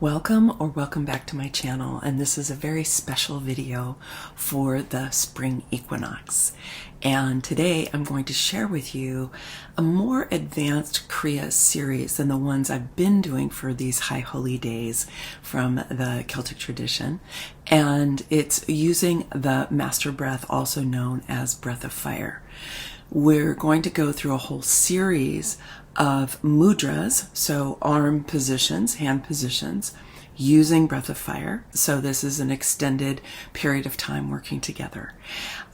Welcome back to my channel, and this is a very special video for the Spring Equinox. And today I'm going to share with you a more advanced Kriya series than the ones I've been doing for these high holy days from the Celtic tradition. And it's using the master breath, also known as breath of fire. We're going to go through a whole series of mudras, so arm positions, hand positions, using breath of fire. So this is an extended period of time working together.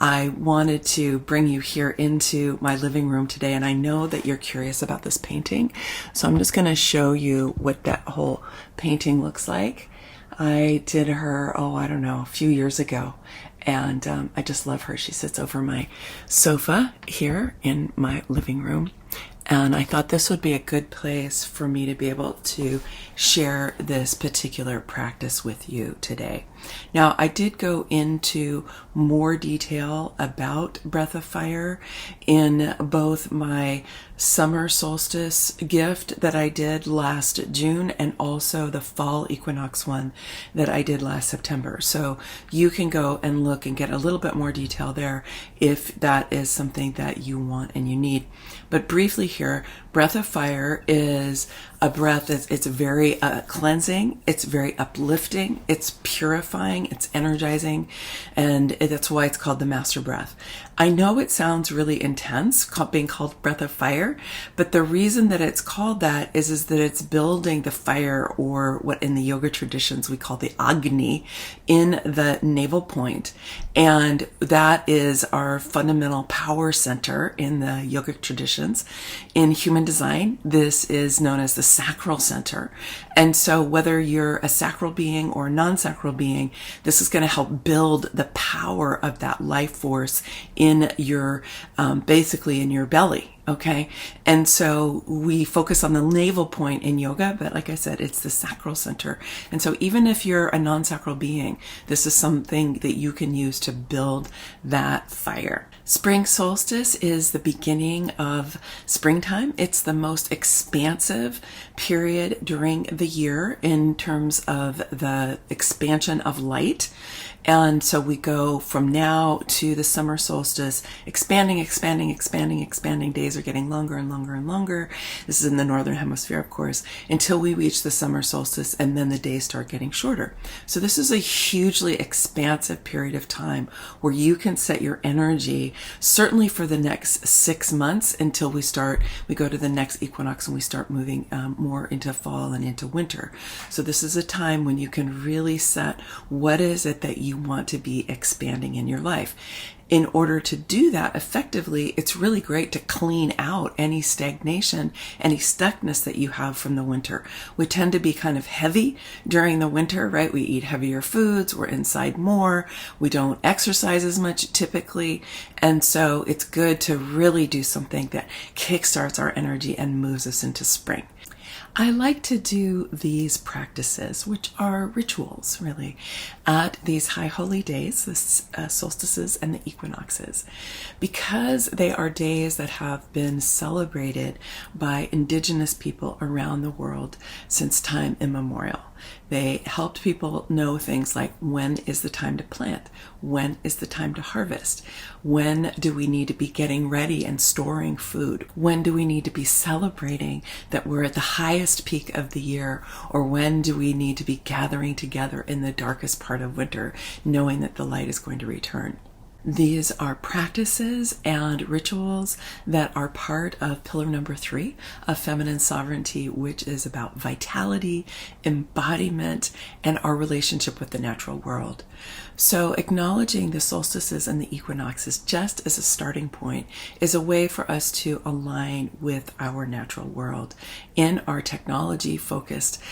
I wanted to bring you here into my living room today, and I know that you're curious about this painting. So I'm just going to show you what that whole painting looks like. I did her, a few years ago. And I just love her. She sits over my sofa here in my living room. And I thought this would be a good place for me to be able to share this particular practice with you today. Now, I did go into more detail about breath of fire in both my summer solstice gift that I did last June and also the fall equinox one that I did last September. So you can go and look and get a little bit more detail there if that is something that you want and you need. But briefly here, breath of fire is a breath that's it's very cleansing, it's very uplifting, it's purifying, it's energizing, and that's why it's called the master breath. I know it sounds really intense being called breath of fire, but the reason that it's called that is that it's building the fire, or what in the yoga traditions we call the Agni, in the navel point. And that is our fundamental power center in the yogic traditions. In human design, this is known as the sacral center. And so whether you're a sacral being or a non-sacral being, this is going to help build the power of that life force in your, basically in your belly. Okay. And so we focus on the navel point in yoga, but like I said, it's the sacral center. And so even if you're a non-sacral being, this is something that you can use to build that fire. Spring solstice is the beginning of springtime. It's the most expansive period during the year in terms of the expansion of light. And so we go from now to the summer solstice, expanding. Days are getting longer and longer and longer. This is in the northern hemisphere, of course, until we reach the summer solstice, and then the days start getting shorter. So this is a hugely expansive period of time where you can set your energy, certainly for the next 6 months until we go to the next equinox and we start moving more into fall and into winter. So this is a time when you can really set what is it that you want to be expanding in your life. In order to do that effectively, it's really great to clean out any stagnation, any stuckness that you have from the winter. We tend to be kind of heavy during the winter, right? We eat heavier foods, we're inside more, we don't exercise as much typically, and so it's good to really do something that kickstarts our energy and moves us into spring. I like to do these practices, which are rituals, really, at these high holy days, the solstices and the equinoxes, because they are days that have been celebrated by indigenous people around the world since time immemorial. They helped people know things like when is the time to plant, when is the time to harvest, when do we need to be getting ready and storing food, when do we need to be celebrating that we're at the highest peak of the year, or when do we need to be gathering together in the darkest part of winter, knowing that the light is going to return. These are practices and rituals that are part of pillar number 3 of feminine sovereignty, which is about vitality, embodiment, and our relationship with the natural world. So acknowledging the solstices and the equinoxes just as a starting point is a way for us to align with our natural world. In our technology-focused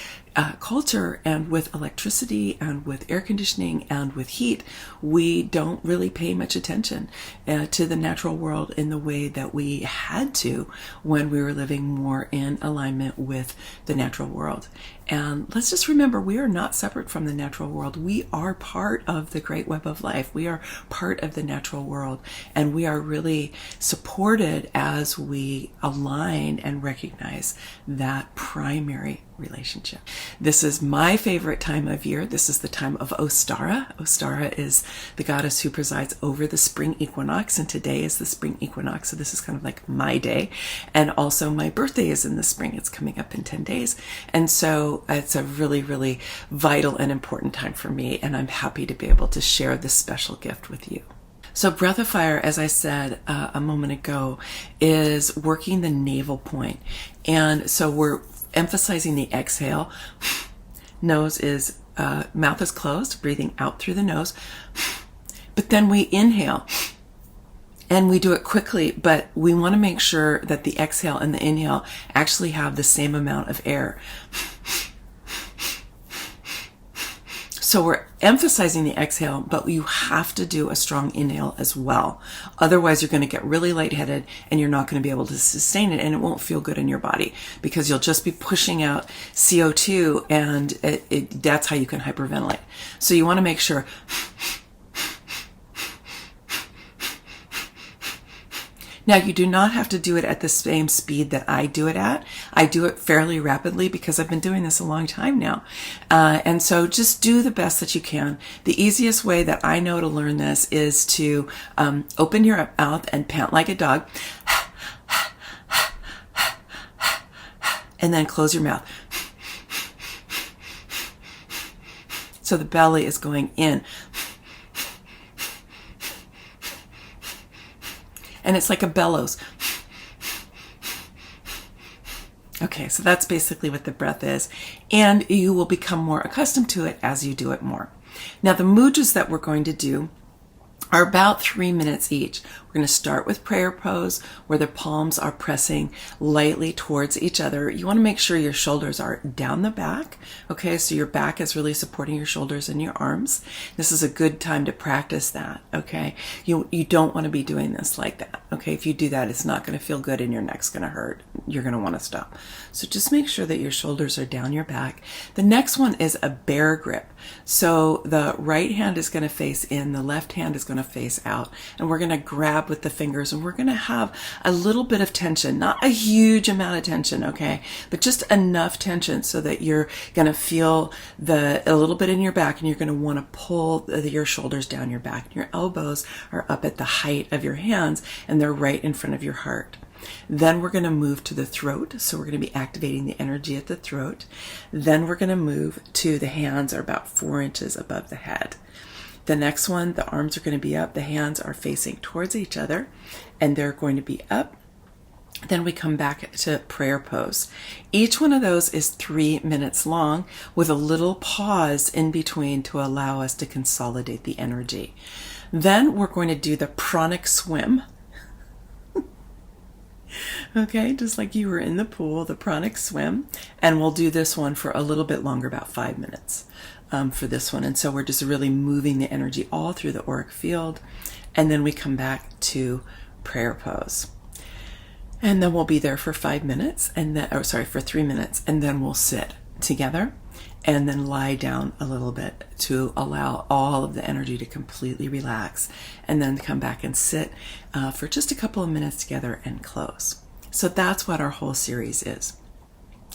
culture, and with electricity and with air conditioning and with heat, we don't really pay much attention to the natural world in the way that we had to when we were living more in alignment with the natural world. And let's just remember, we are not separate from the natural world. We are part of the great web of life. We are part of the natural world. And we are really supported as we align and recognize that primary relationship. This is my favorite time of year. This is the time of Ostara. Ostara is the goddess who presides over the spring equinox, and today is the spring equinox, so this is kind of like my day. And also my birthday is in the spring. It's coming up in 10 days. And so it's a really, really vital and important time for me, and I'm happy to be able to share this special gift with you. So breath of fire, as I said a moment ago, is working the navel point. And so we're emphasizing the exhale. Nose is, mouth is closed, breathing out through the nose. But then we inhale. And we do it quickly, but we want to make sure that the exhale and the inhale actually have the same amount of air. So we're emphasizing the exhale, but you have to do a strong inhale as well. Otherwise, you're going to get really lightheaded and you're not going to be able to sustain it, and it won't feel good in your body because you'll just be pushing out CO2, and that's how you can hyperventilate. So you want to make sure. Now, you do not have to do it at the same speed that I do it at. I do it fairly rapidly because I've been doing this a long time now. And so just do the best that you can. The easiest way that I know to learn this is to open your mouth and pant like a dog. And then close your mouth. So the belly is going in. And it's like a bellows. Okay, so that's basically what the breath is. And you will become more accustomed to it as you do it more. Now, the mudras that we're going to do are about 3 minutes each. We're going to start with prayer pose, where the palms are pressing lightly towards each other. You want to make sure your shoulders are down the back. Okay, so your back is really supporting your shoulders and your arms. This is a good time to practice that. Okay, you don't want to be doing this like that. Okay, if you do that, it's not going to feel good and your neck's going to hurt. You're going to want to stop. So just make sure that your shoulders are down your back. The next one is a bear grip. So the right hand is going to face in, the left hand is going to face out, and we're going to grab with the fingers, and we're going to have a little bit of tension, not a huge amount of tension, okay, but just enough tension so that you're going to feel a little bit in your back, and you're going to want to pull your shoulders down your back. Your elbows are up at the height of your hands, and they're right in front of your heart. Then we're going to move to the throat. So we're going to be activating the energy at the throat. Then we're going to move to the hands are about 4 inches above the head. The next one, the arms are going to be up. The hands are facing towards each other, and they're going to be up. Then we come back to prayer pose. Each one of those is 3 minutes long with a little pause in between to allow us to consolidate the energy. Then we're going to do the pranic swim. Okay, just like you were in the pool, the pranic swim. And we'll do this one for a little bit longer, about 5 minutes for this one. And so we're just really moving the energy all through the auric field. And then we come back to prayer pose. And then we'll be there for 5 minutes, and then, for 3 minutes, and then we'll sit together and then lie down a little bit to allow all of the energy to completely relax, and then come back and sit for just a couple of minutes together and close. So that's what our whole series is.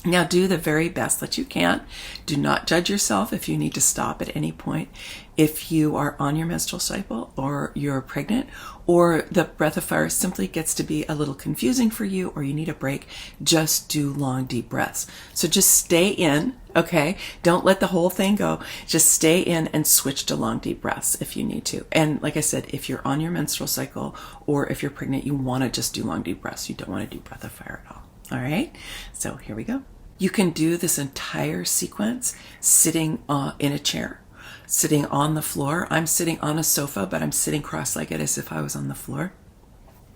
Now do the very best that you can. Do not judge yourself if you need to stop at any point. If you are on your menstrual cycle, or you're pregnant, or the breath of fire simply gets to be a little confusing for you, or you need a break, just do long, deep breaths. So just stay in, okay? Don't let the whole thing go. Just stay in and switch to long, deep breaths if you need to. And like I said, if you're on your menstrual cycle, or if you're pregnant, you want to just do long, deep breaths. You don't want to do breath of fire at all. All right, so here we go. You can do this entire sequence sitting in a chair, sitting on the floor. I'm sitting on a sofa, but I'm sitting cross-legged as if I was on the floor.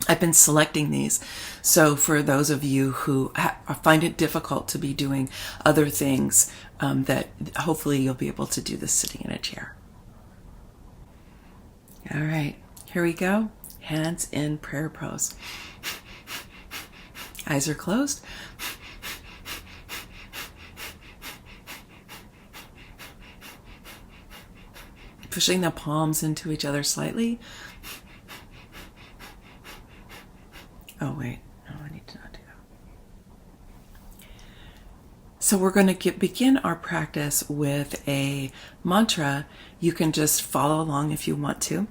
I've been selecting these. So for those of you who find it difficult to be doing other things, that hopefully you'll be able to do this sitting in a chair. All right, here we go. Hands in prayer pose. Eyes are closed. pushing the palms into each other slightly. Oh, wait. No, I need to not do that. So we're going to begin our practice with a mantra. You can just follow along if you want to.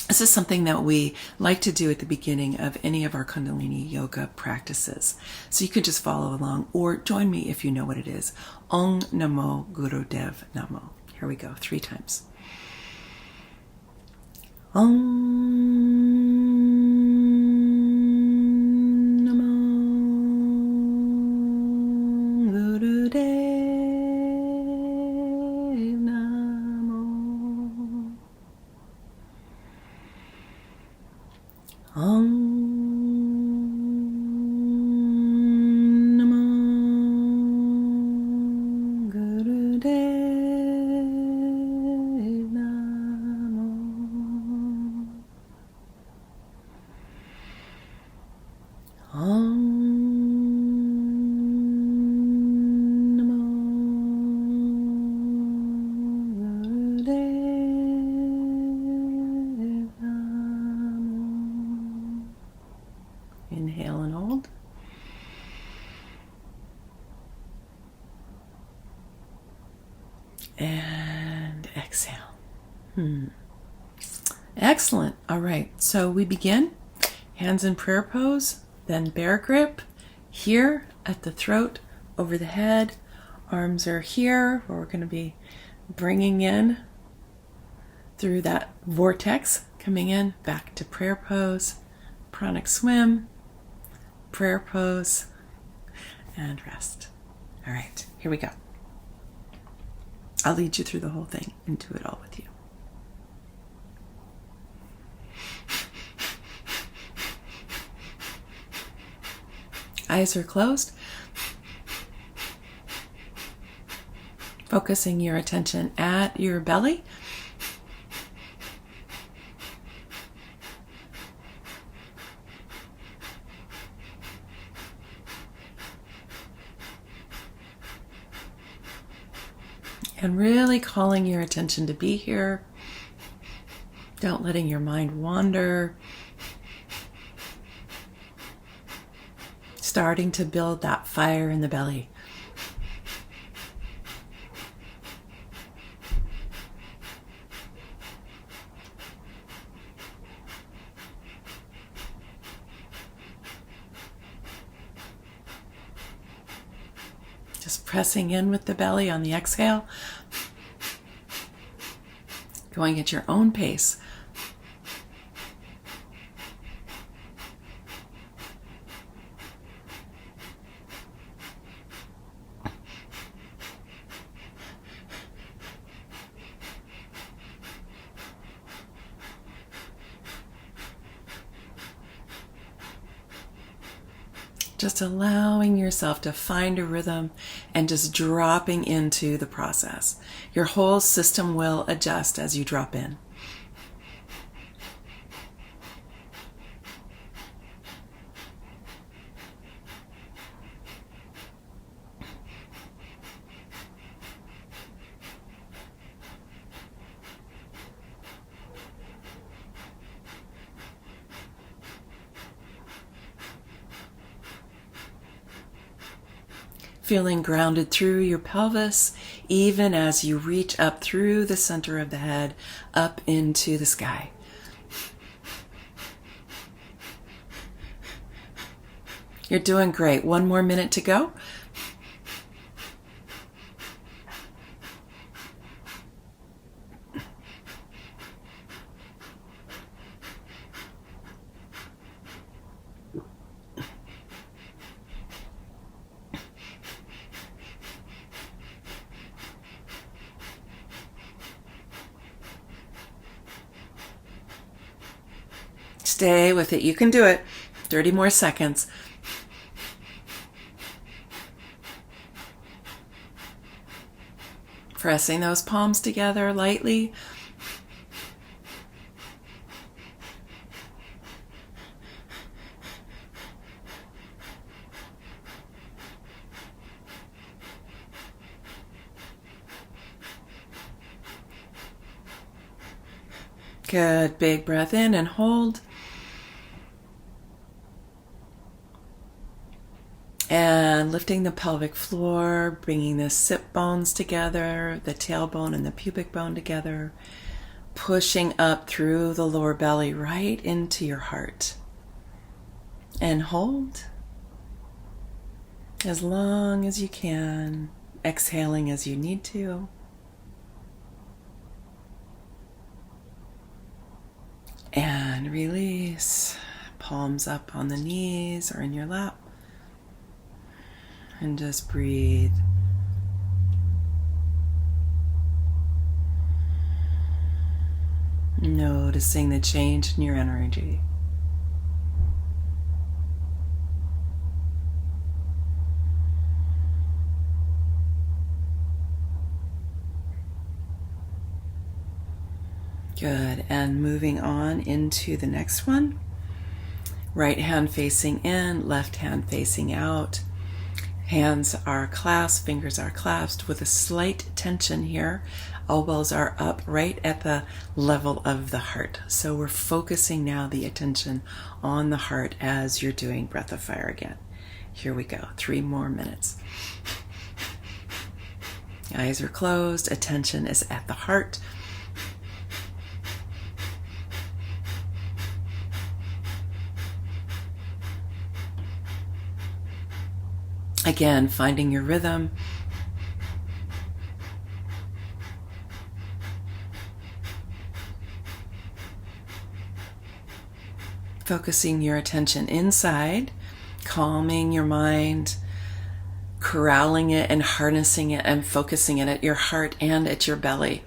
This is something that we like to do at the beginning of any of our Kundalini yoga practices. So you can just follow along or join me if you know what it is. Om Namo Gurudev Namo. Here we go, 3 times. Om Inhale and hold. And exhale. Excellent. All right. So we begin. Hands in prayer pose, then bear grip here at the throat, over the head. Arms are here, where we're going to be bringing in through that vortex, coming in back to prayer pose, pranic swim, prayer pose, and rest. All right, here we go. I'll lead you through the whole thing and do it all with you. Eyes are closed. Focusing your attention at your belly. And really calling your attention to be here. Don't letting your mind wander. Starting to build that fire in the belly. Just pressing in with the belly on the exhale. Going at your own pace. Just allowing yourself to find a rhythm and just dropping into the process. Your whole system will adjust as you drop in. Feeling grounded through your pelvis, even as you reach up through the center of the head, up into the sky. You're doing great. 1 more minute to go. Stay with it. You can do it. 30 more seconds. Pressing those palms together lightly. Good. Big breath in and hold. And lifting the pelvic floor, bringing the sit bones together, the tailbone and the pubic bone together, pushing up through the lower belly right into your heart. And hold as long as you can, exhaling as you need to. And release. Palms up on the knees or in your lap. And just breathe. Noticing the change in your energy. Good. And moving on into the next one. Right hand facing in, left hand facing out. Hands are clasped, fingers are clasped with a slight tension here. Elbows are up right at the level of the heart. So we're focusing now the attention on the heart as you're doing Breath of Fire again. Here we go. 3 more minutes. Eyes are closed. Attention is at the heart. Again, finding your rhythm. Focusing your attention inside, calming your mind, corralling it and harnessing it and focusing it at your heart and at your belly.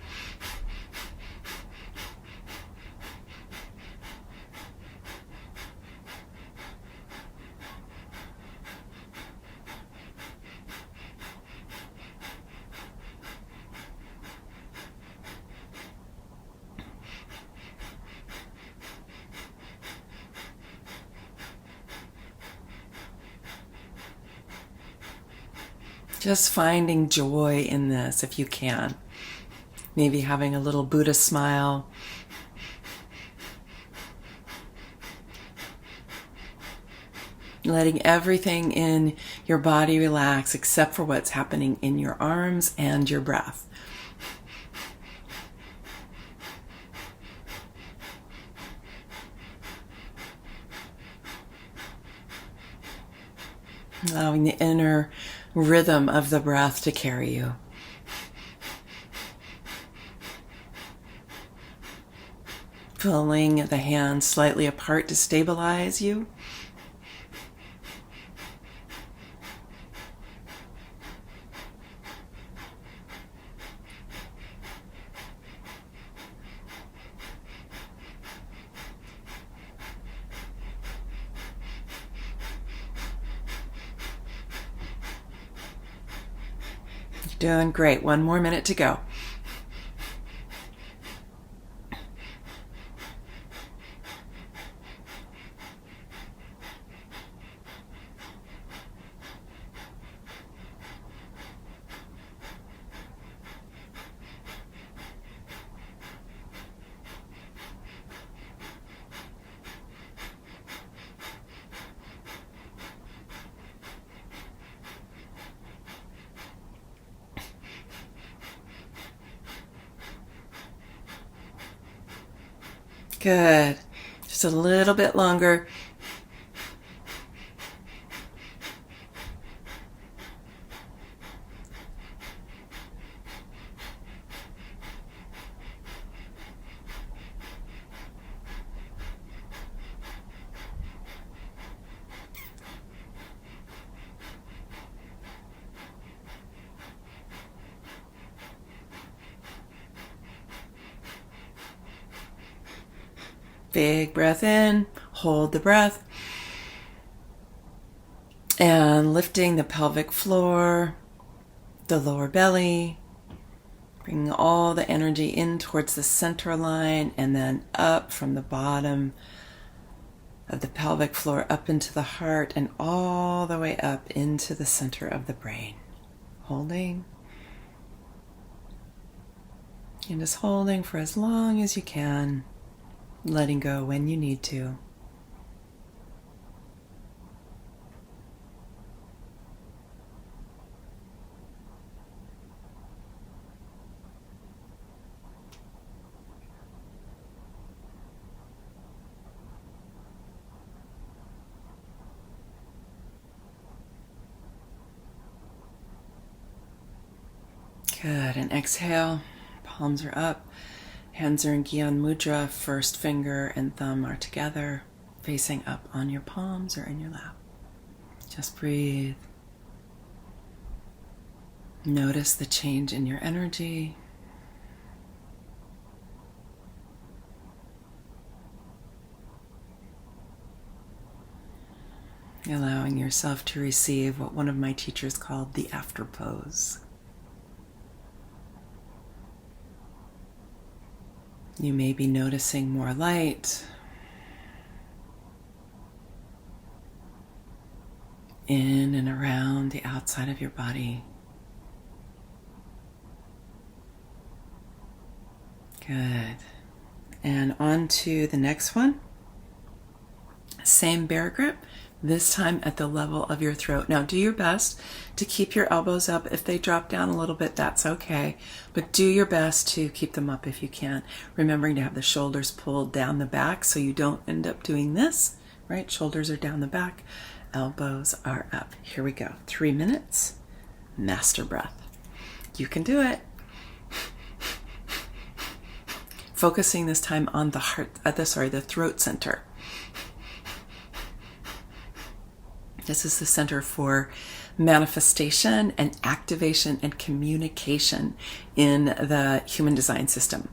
Just finding joy in this if you can. Maybe having a little Buddha smile. Letting everything in your body relax except for what's happening in your arms and your breath. Allowing the inner rhythm of the breath to carry you. Pulling the hands slightly apart to stabilize you. Doing great. 1 more minute to go. Good. Just a little bit longer. Big breath in, hold the breath, and lifting the pelvic floor, the lower belly, bringing all the energy in towards the center line and then up from the bottom of the pelvic floor up into the heart and all the way up into the center of the brain. Holding. And just holding for as long as you can. letting go when you need to. Good, and exhale, palms are up, hands are in Gyan Mudra, first finger and thumb are together, facing up on your palms or in your lap. Just breathe. Notice the change in your energy. Allowing yourself to receive what one of my teachers called the after pose. You may be noticing more light in and around the outside of your body. Good. And on to the next one. Same bear grip, this time at the level of your throat. Now do your best to keep your elbows up. If they drop down a little bit, that's okay. But do your best to keep them up if you can. Remembering to have the shoulders pulled down the back so you don't end up doing this, right? Shoulders are down the back, elbows are up. Here we go. 3 minutes, master breath. You can do it. Focusing this time on the the throat center. This is the center for manifestation and activation and communication in the human design system.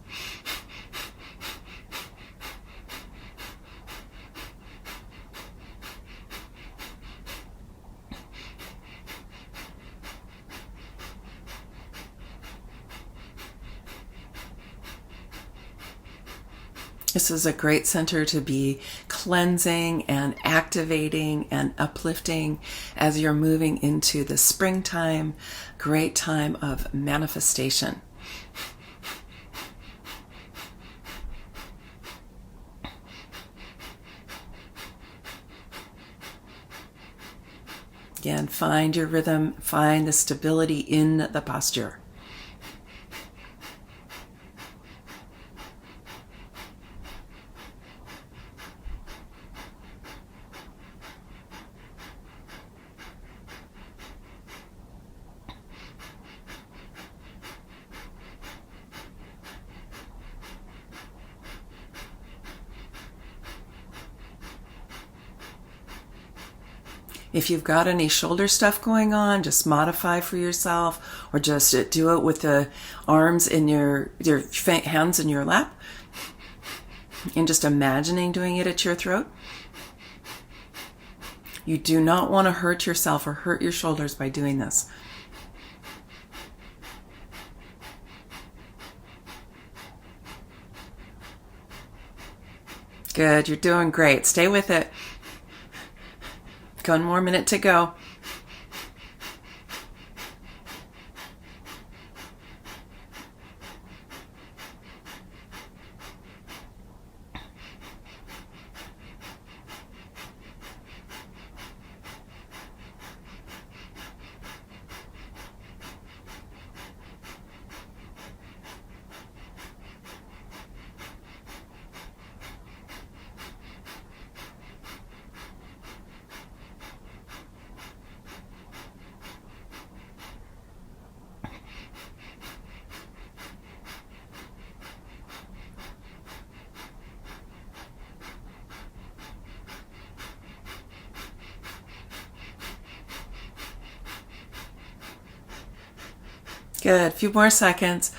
This is a great center to be cleansing and activating and uplifting as you're moving into the springtime, great time of manifestation. Again, find your rhythm, find the stability in the posture. If you've got any shoulder stuff going on, just modify for yourself, or just do it with the arms in your hands in your lap, and just imagining doing it at your throat. You do not want to hurt yourself or hurt your shoulders by doing this. Good, you're doing great. Stay with it. 1 more minute to go. Good, a few more seconds.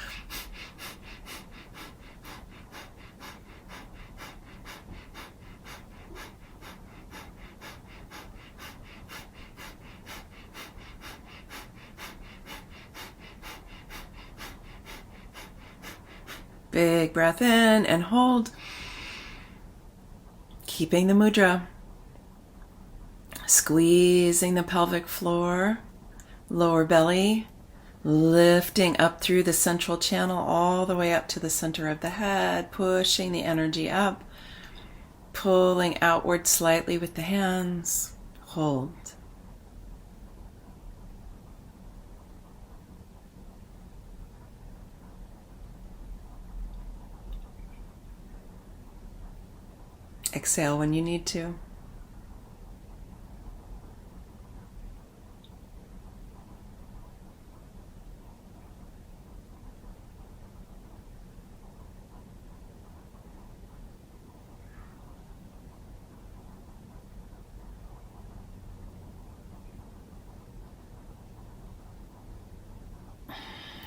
Big breath in and hold. Keeping the mudra. Squeezing the pelvic floor, lower belly, lifting up through the central channel all the way up to the center of the head, pushing the energy up, Pulling outward slightly with the hands. Hold. Exhale when you need to.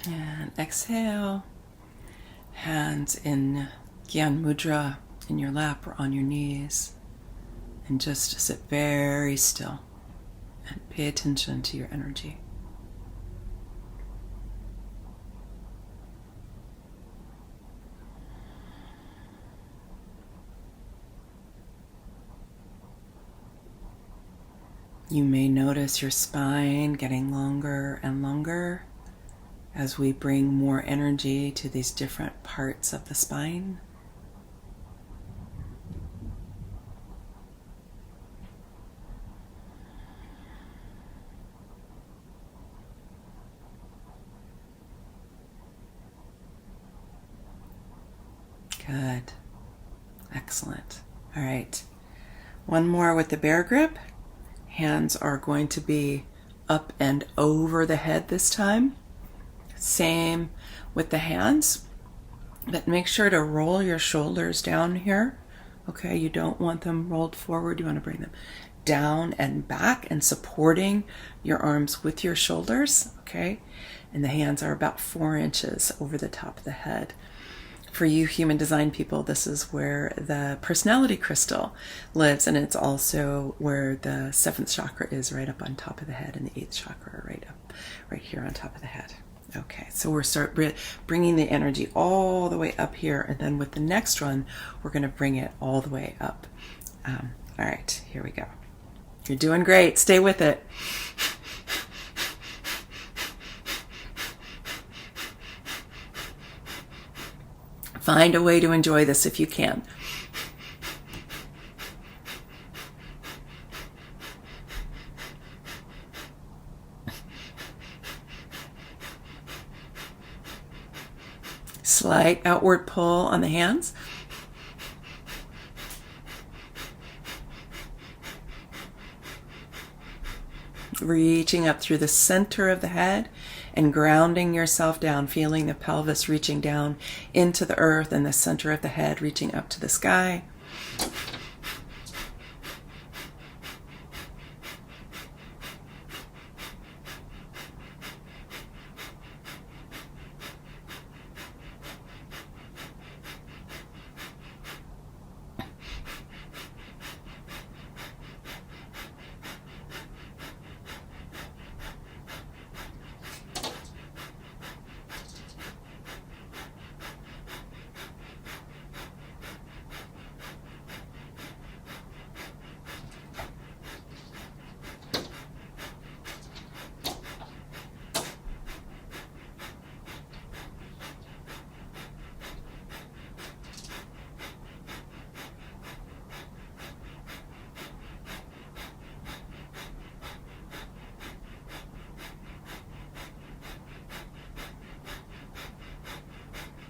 And exhale. Hands in Gyan Mudra in your lap or on your knees. And just sit very still and pay attention to your energy. You may notice your spine getting longer and longer as we bring more energy to these different parts of the spine. Good. Excellent. All right. One more with the bear grip. Hands are going to be up and over the head this time. Same with the hands, but make sure to roll your shoulders down here. Okay, you don't want them rolled forward. You want to bring them down and back and supporting your arms with your shoulders. Okay, and the hands are about 4 inches over the top of the head. For you human design people, this is where the personality crystal lives, and it's also where the 7th chakra is, right up on top of the head, and the 8th chakra right here on top of the head. Okay, so we're start bringing the energy all the way up here, and then with the next one, we're going to bring it all the way up. All right, here we go. You're doing great. Stay with it. Find a way to enjoy this if you can. Slight outward pull on the hands. Reaching up through the center of the head and grounding yourself down, feeling the pelvis reaching down into the earth and the center of the head reaching up to the sky.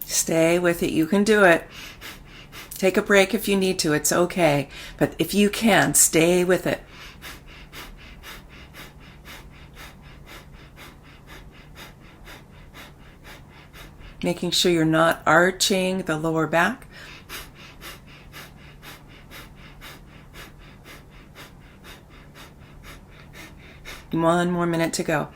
Stay with it. You can do it. Take a break if you need to. It's okay. But if you can, stay with it. Making sure you're not arching the lower back. One more minute to go.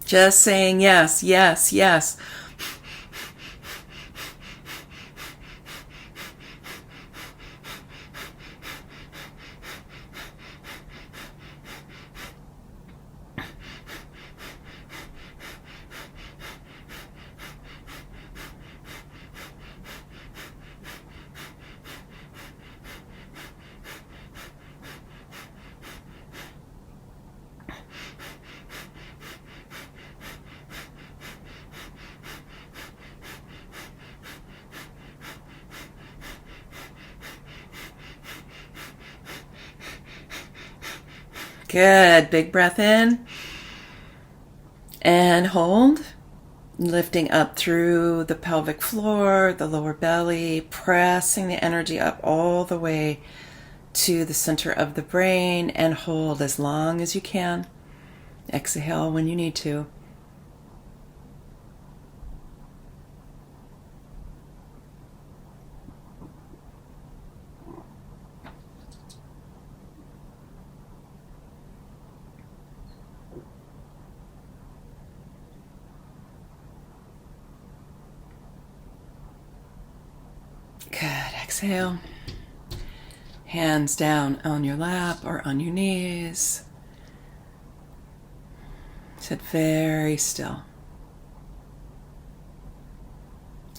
Just saying yes, yes, yes. Good. Big breath in and hold. Lifting up through the pelvic floor, the lower belly, pressing the energy up all the way to the center of the brain, and hold as long as you can. Exhale when you need to. Good. Exhale. Hands down on your lap or on your knees. Sit very still.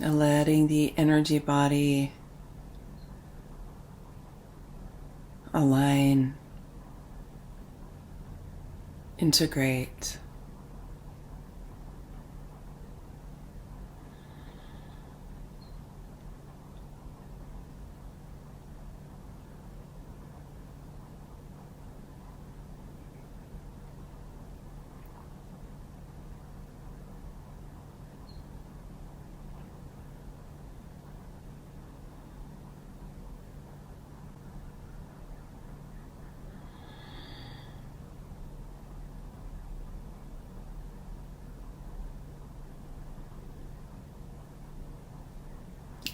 And letting the energy body align, integrate.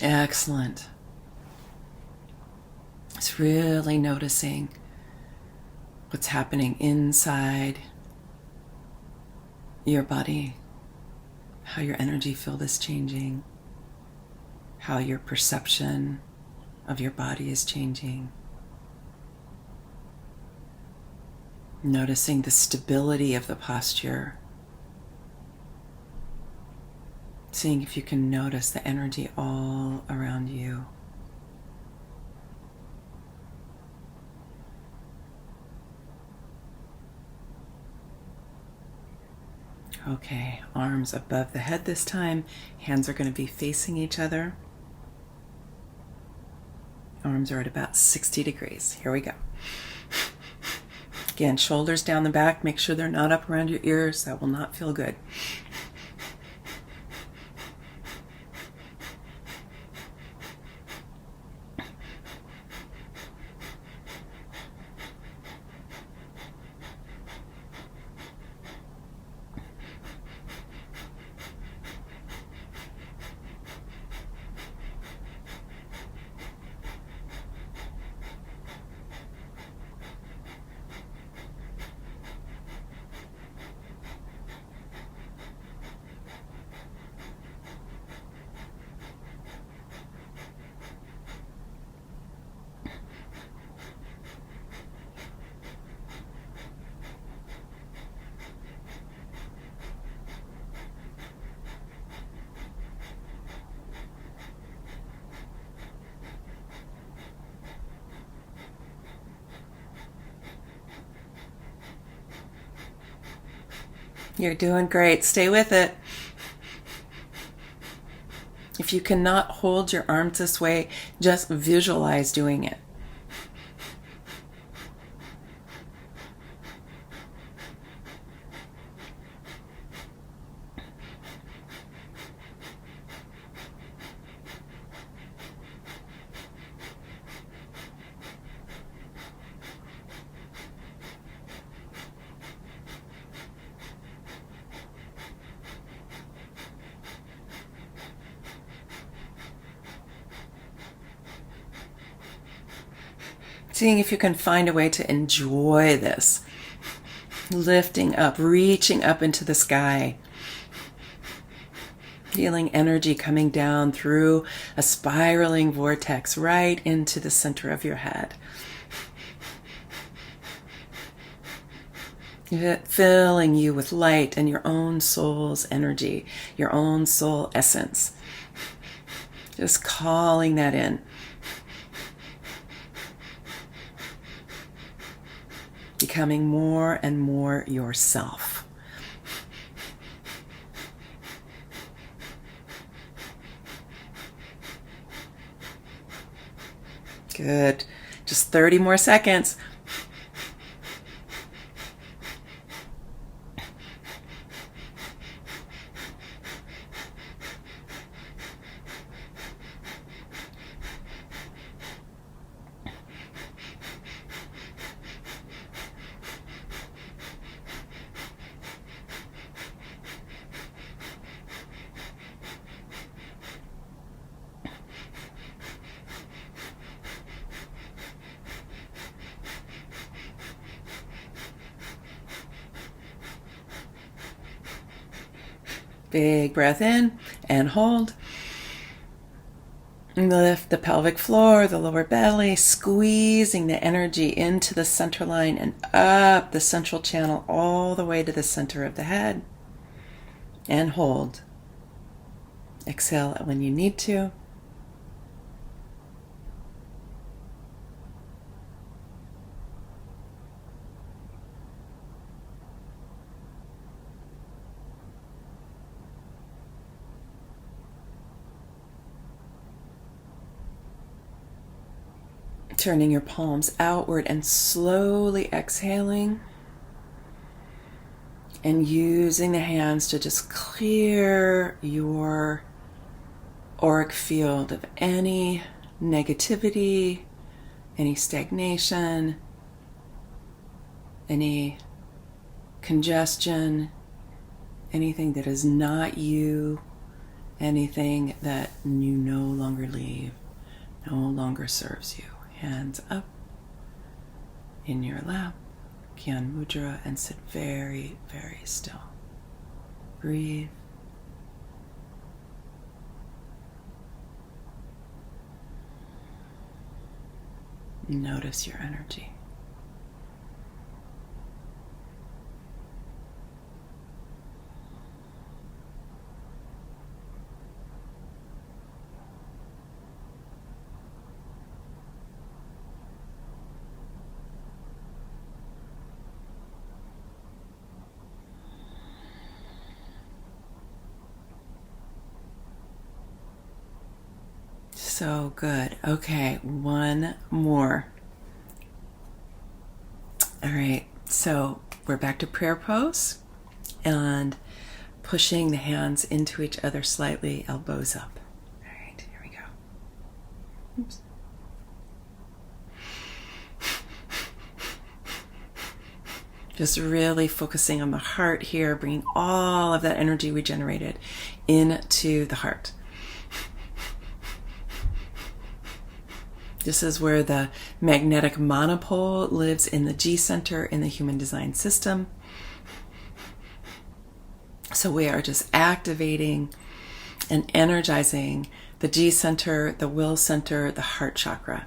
Excellent. It's really noticing what's happening inside your body, how your energy field is changing, how your perception of your body is changing. Noticing the stability of the posture. Seeing if you can notice the energy all around you. Okay, arms above the head this time. Hands are going to be facing each other. Arms are at about 60 degrees. Here we go. Again, shoulders down the back. Make sure they're not up around your ears. That will not feel good. You're doing great. Stay with it. If you cannot hold your arms this way, just visualize doing it. Seeing if you can find a way to enjoy this. Lifting up, reaching up into the sky. Feeling energy coming down through a spiraling vortex right into the center of your head. Filling you with light and your own soul's energy, your own soul essence. Just calling that in. Becoming more and more yourself. Good. Just 30 more seconds. Big breath in and hold. And lift the pelvic floor, the lower belly, squeezing the energy into the center line and up the central channel all the way to the center of the head. And hold. Exhale when you need to. Turning your palms outward and slowly exhaling. And using the hands to just clear your auric field of any negativity, any stagnation, any congestion, anything that is not you, anything that you no longer leave, no longer serves you. Hands up in your lap, Gyan Mudra, and sit very, very still. Breathe. Notice your energy. So good. Okay, one more. All right, so we're back to prayer pose and pushing the hands into each other slightly, elbows up. All right, here we go. Oops. Just really focusing on the heart here, bringing all of that energy we generated into the heart. This is where the magnetic monopole lives in the G center in the human design system. So we are just activating and energizing the G center, the will center, the heart chakra.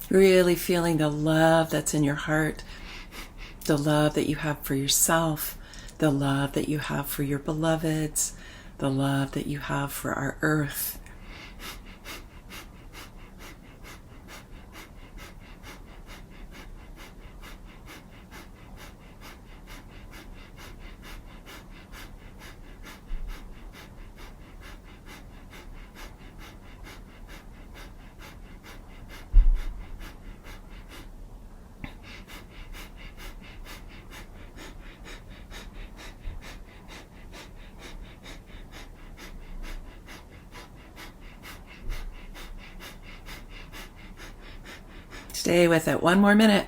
Really feeling the love that's in your heart, the love that you have for yourself, the love that you have for your beloveds, the love that you have for our earth. Stay with it. One more minute.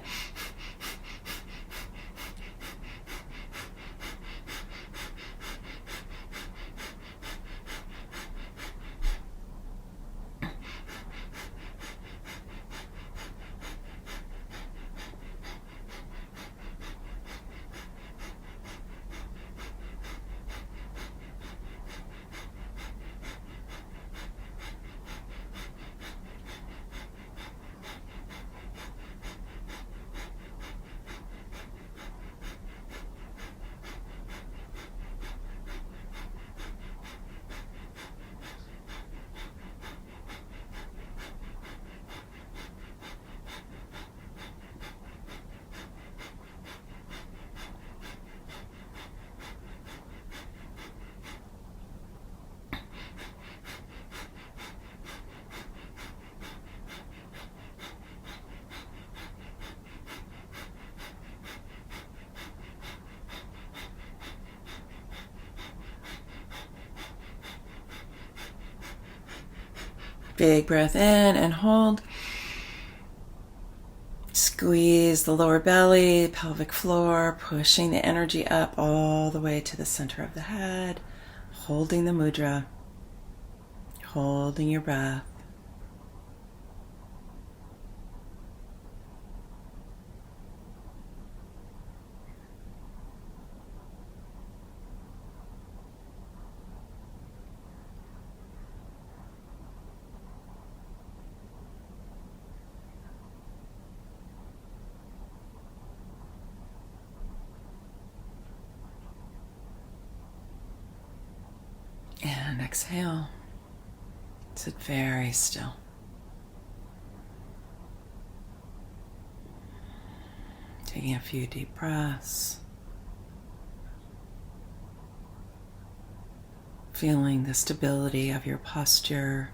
Big breath in and hold. Squeeze the lower belly, pelvic floor, pushing the energy up all the way to the center of the head, holding the mudra, holding your breath. And exhale. Sit very still. Taking a few deep breaths. Feeling the stability of your posture,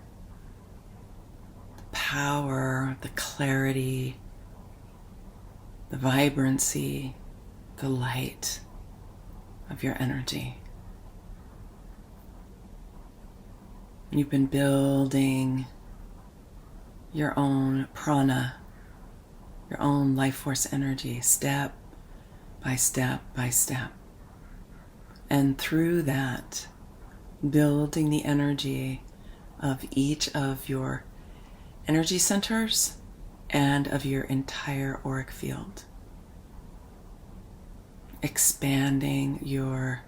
the power, the clarity, the vibrancy, the light of your energy. You've been building your own prana, your own life force energy, step by step by step. And through that, building the energy of each of your energy centers and of your entire auric field. Expanding your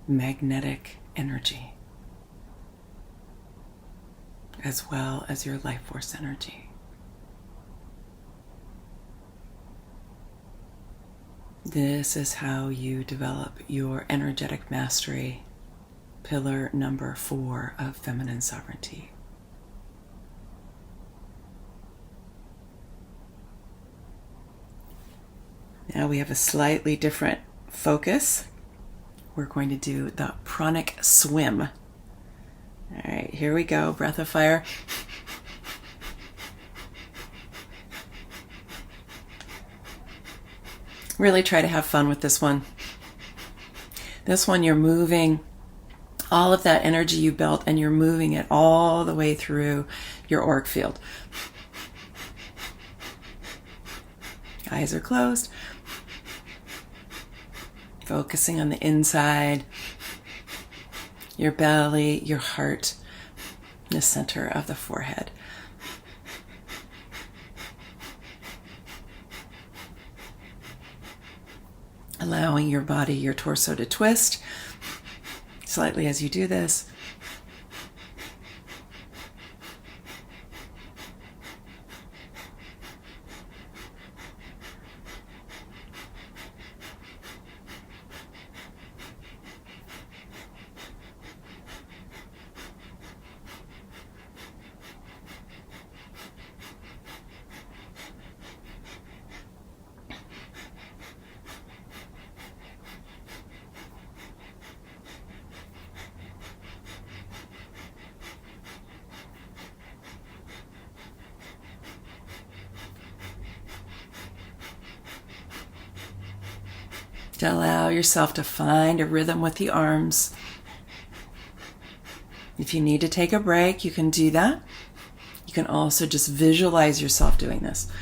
magnetic energy, as well as your life force energy. This is how you develop your energetic mastery, pillar number 4 of feminine sovereignty. Now we have a slightly different focus. We're going to do the pranic swim. All right, here we go. Breath of fire. Really try to have fun with this one. This one, you're moving all of that energy you built, and you're moving it all the way through your auric field. Eyes are closed. Focusing on the inside, your belly, your heart, the center of the forehead. Allowing your body, your torso to twist slightly as you do this. To allow yourself to find a rhythm with the arms. If you need to take a break, you can do that. You can also just visualize yourself doing this.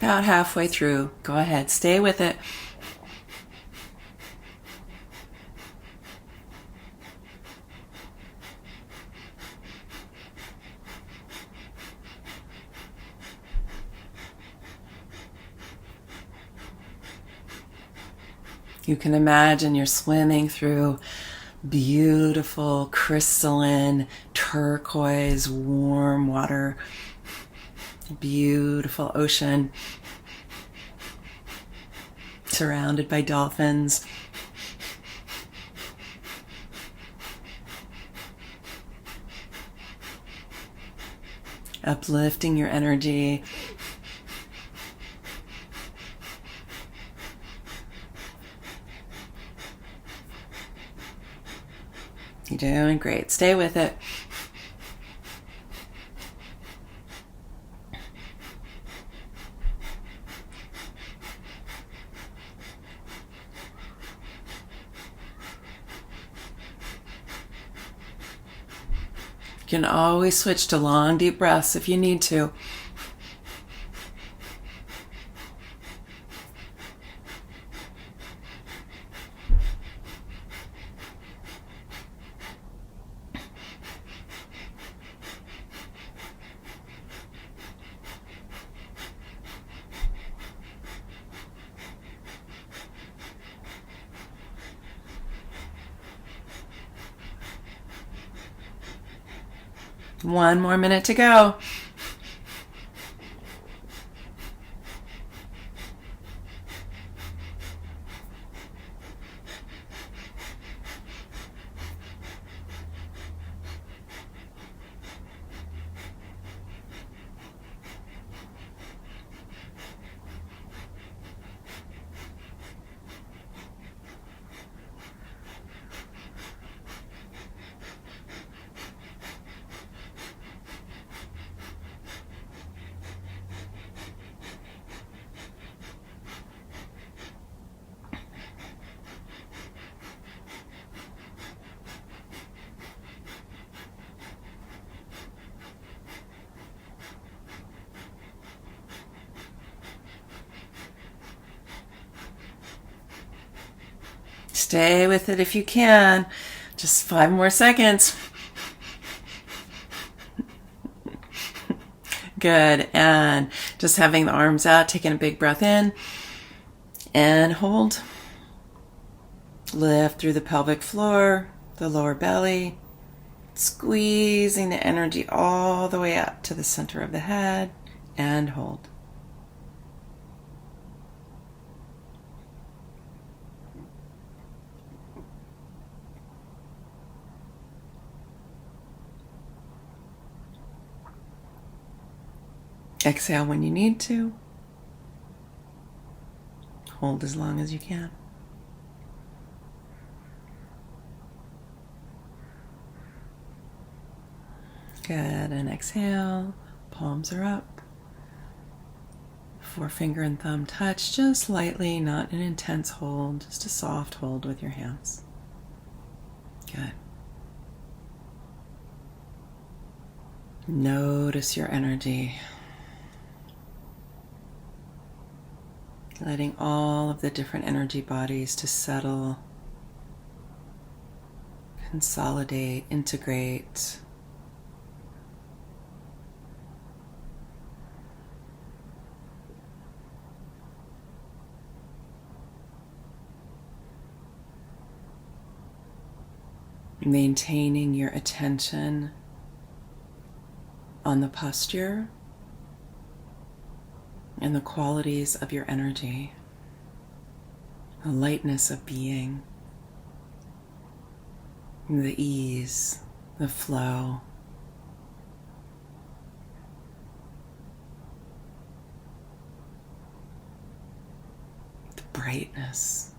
About halfway through. Go ahead, stay with it. You can imagine you're swimming through beautiful, crystalline, turquoise, warm water, beautiful ocean. surrounded by dolphins. Uplifting your energy. You're doing great. Stay with it. You can always switch to long, deep breaths if you need to. One more minute to go. Stay with it if you can. Just 5 more seconds. Good. And just having the arms out, taking a big breath in and hold. Lift through the pelvic floor, the lower belly, squeezing the energy all the way up to the center of the head and hold. Exhale when you need to. Hold as long as you can. Good, and exhale. Palms are up. Forefinger and thumb touch just lightly, not an intense hold, just a soft hold with your hands. Good. Notice your energy. Letting all of the different energy bodies to settle, consolidate, integrate. Maintaining your attention on the posture and the qualities of your energy, the lightness of being, the ease, the flow. The brightness.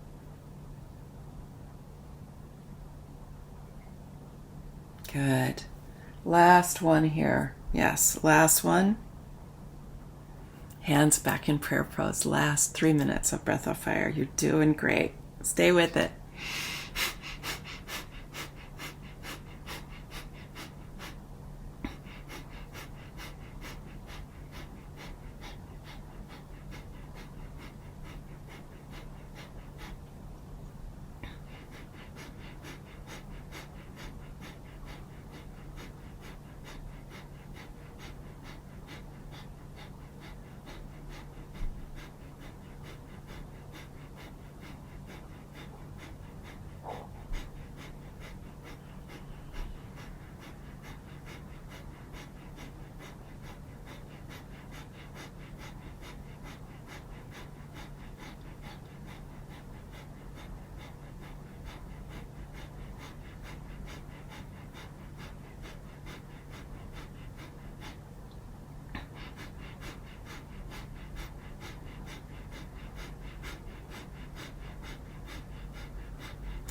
Good. Last one here. Yes, last one. Hands back in prayer pose. Last 3 minutes of breath of fire. You're doing great. Stay with it.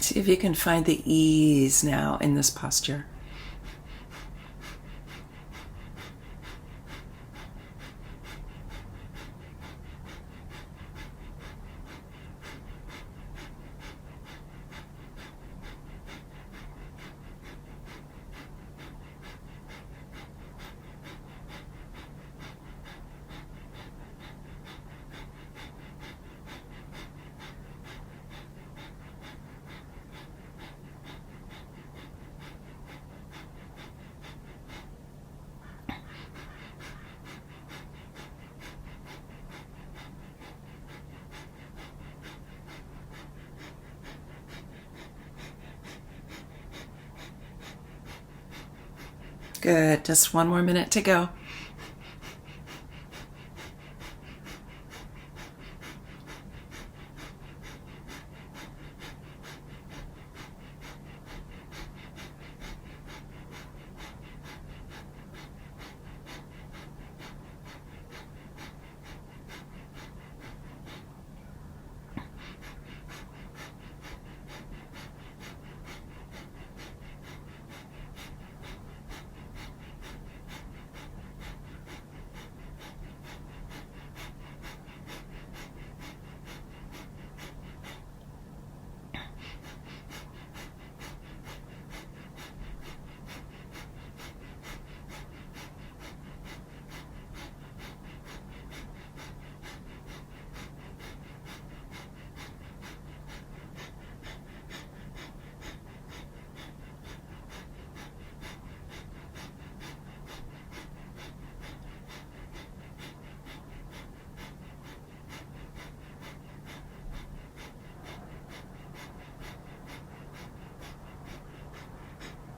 See if you can find the ease now in this posture. Good, just one more minute to go.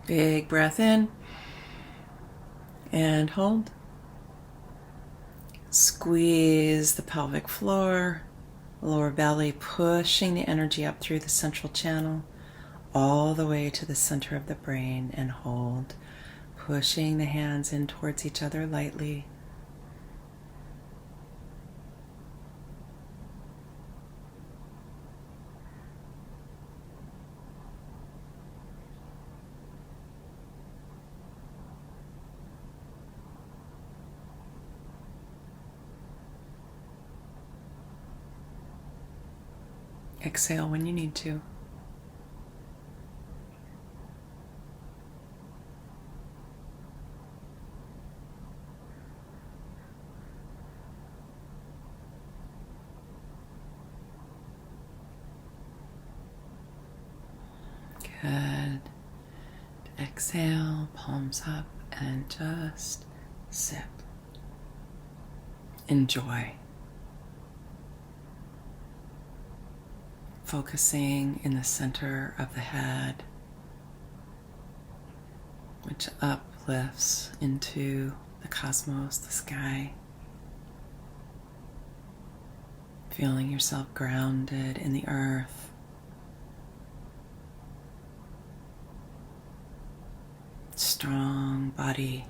Big breath in and hold. Squeeze the pelvic floor, lower belly, pushing the energy up through the central channel all the way to the center of the brain, and hold, pushing the hands in towards each other lightly. Exhale when you need to. Good. Exhale, palms up, and just sit. Enjoy. Focusing in the center of the head, which uplifts into the cosmos, the sky. Feeling yourself grounded in the earth. Strong body,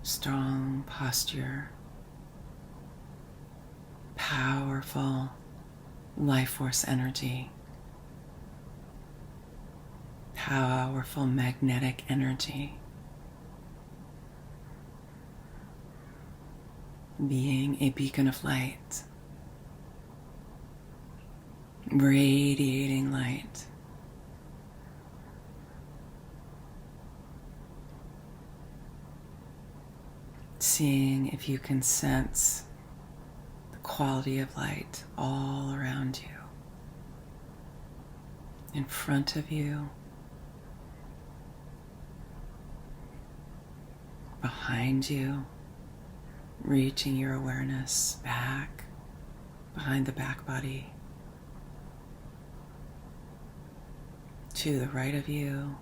strong posture. Powerful life force energy, powerful magnetic energy, being a beacon of light, radiating light. Seeing if you can sense quality of light all around you, in front of you, behind you, reaching your awareness back, behind the back body, to the right of you,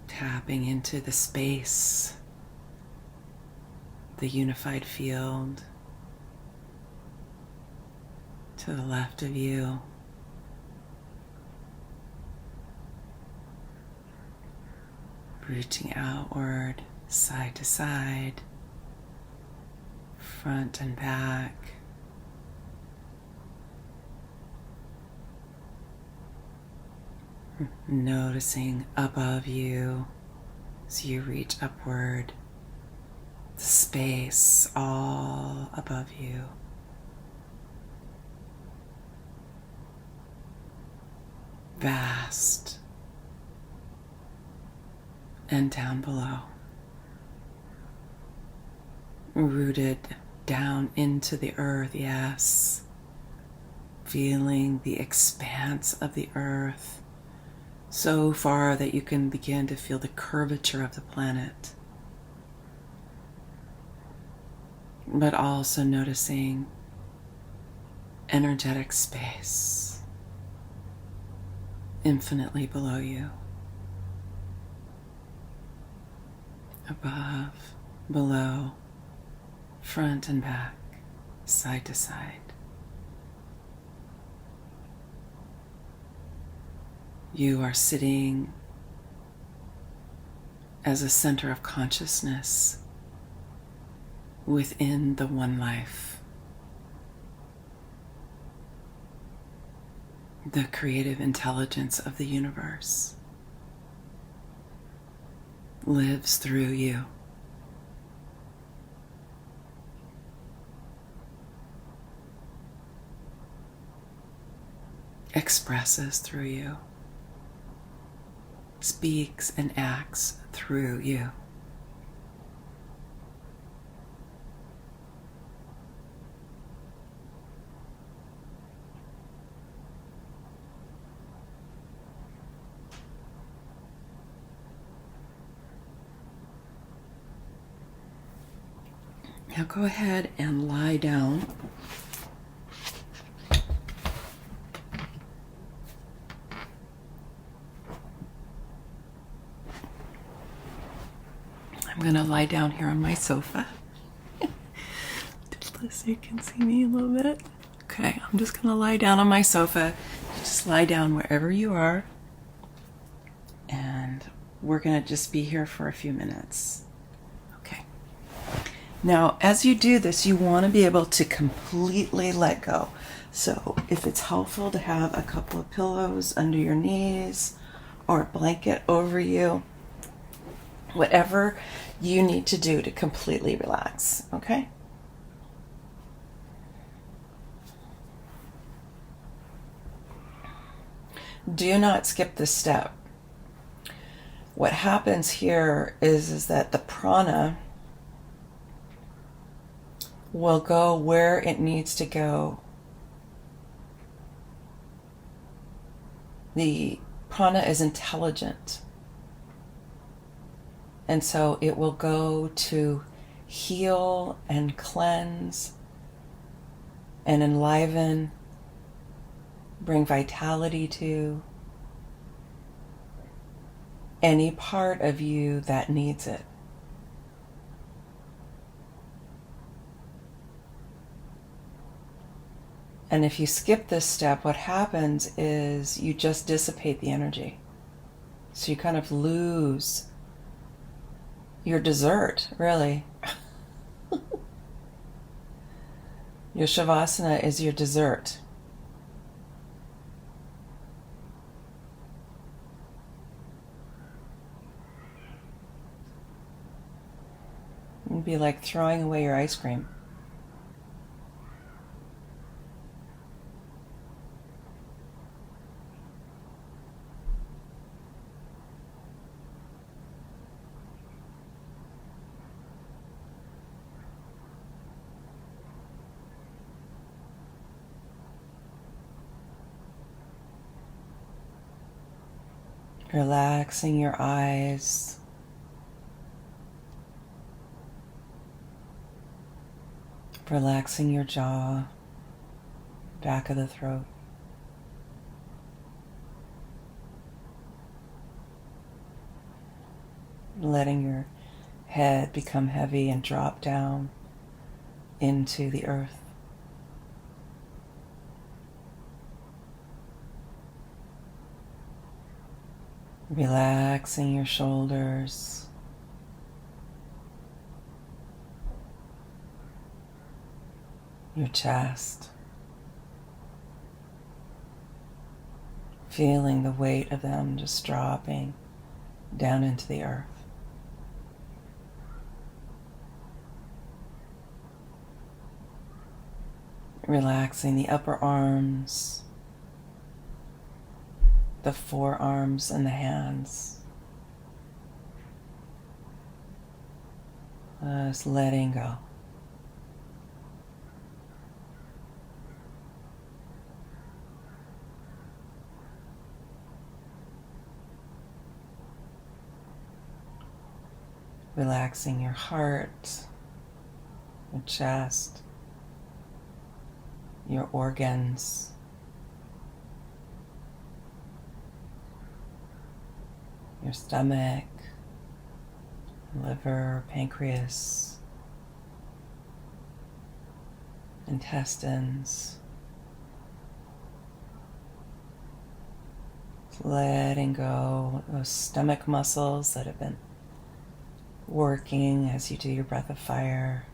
tapping into the space, the unified field, to the left of you, reaching outward, side to side, front and back, Noticing above you as you reach upward, the space all above you. Vast. And down below. Rooted down into the earth, yes. Feeling the expanse of the earth so far that you can begin to feel the curvature of the planet. But also noticing energetic space infinitely below you. Above, below, front and back, side to side. You are sitting as a center of consciousness within the one life. The creative intelligence of the universe lives through you. Expresses through you. Speaks and acts through you. Now go ahead and lie down. I'm going to lie down here on my sofa. Just so you can see me a little bit. Okay, I'm just going to lie down on my sofa. Just lie down wherever you are. And we're going to just be here for a few minutes. Okay. Now, as you do this, you want to be able to completely let go. So if it's helpful to have a couple of pillows under your knees or a blanket over you, whatever you need to do to completely relax, okay? Do not skip this step. What happens here is that the prana will go where it needs to go. The prana is intelligent. And so it will go to heal and cleanse and enliven, bring vitality to any part of you that needs it. And if you skip this step, what happens is you just dissipate the energy. So you kind of lose your dessert, really. Your shavasana is your dessert. It'd be like throwing away your ice cream. Relaxing your eyes. Relaxing your jaw, back of the throat. Letting your head become heavy and drop down into the earth. Relaxing your shoulders. Your chest. feeling the weight of them just dropping down into the earth. Relaxing the upper arms, the forearms and the hands. Just letting go. Relaxing your heart, your chest, your organs, your stomach, liver, pancreas, intestines. Letting go those stomach muscles that have been working as you do your breath of fire.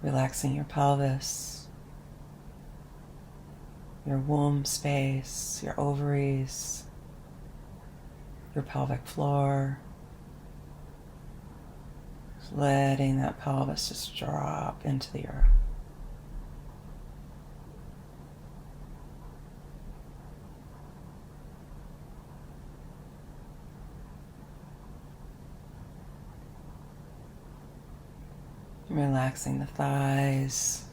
Relaxing your pelvis, your womb space, your ovaries, your pelvic floor. Just letting that pelvis just drop into the earth. Relaxing the thighs,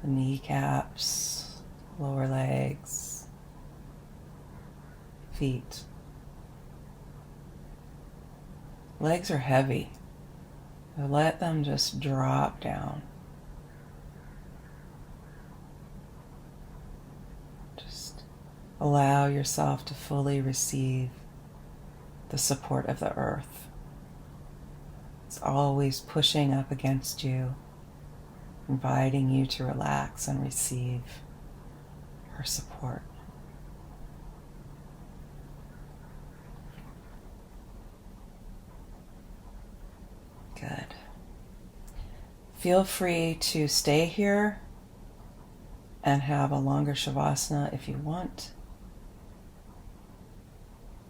the kneecaps, lower legs, feet. Legs are heavy. So let them just drop down. Just allow yourself to fully receive the support of the earth. It's always pushing up against you, inviting you to relax and receive her support. Good. Feel free to stay here and have a longer Shavasana if you want.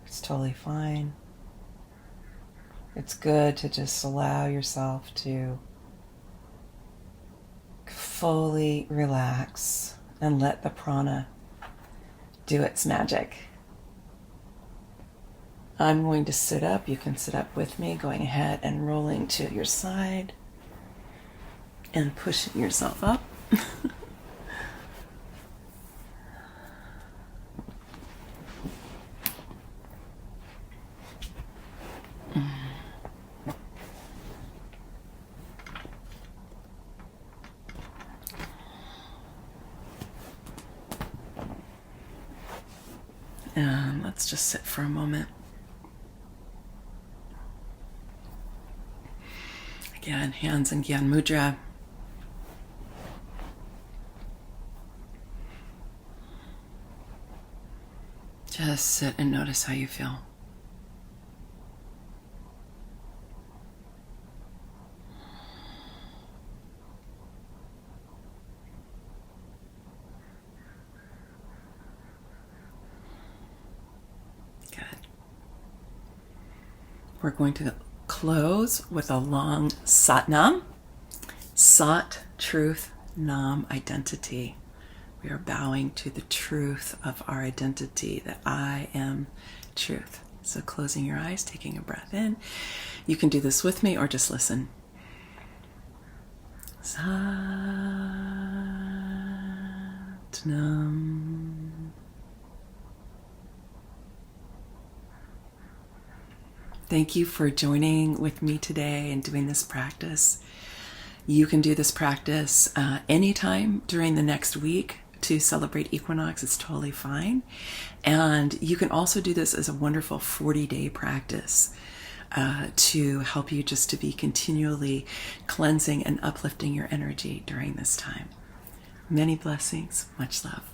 It's totally fine. It's good to just allow yourself to fully relax and let the prana do its magic. I'm going to sit up. You can sit up with me, going ahead and rolling to your side and pushing yourself up. And let's just sit for a moment. Again, hands in Gyan Mudra. Just sit and notice how you feel. Good. We're going to close with a long Sat Nam. Sat, truth, Nam, identity. We are bowing to the truth of our identity, that I am truth. So closing your eyes, taking a breath in. You can do this with me or just listen. Sat Nam. Thank you for joining with me today and doing this practice. You can do this practice anytime during the next week to celebrate equinox. It's totally fine. And you can also do this as a wonderful 40-day practice to help you just to be continually cleansing and uplifting your energy during this time. Many blessings, much love.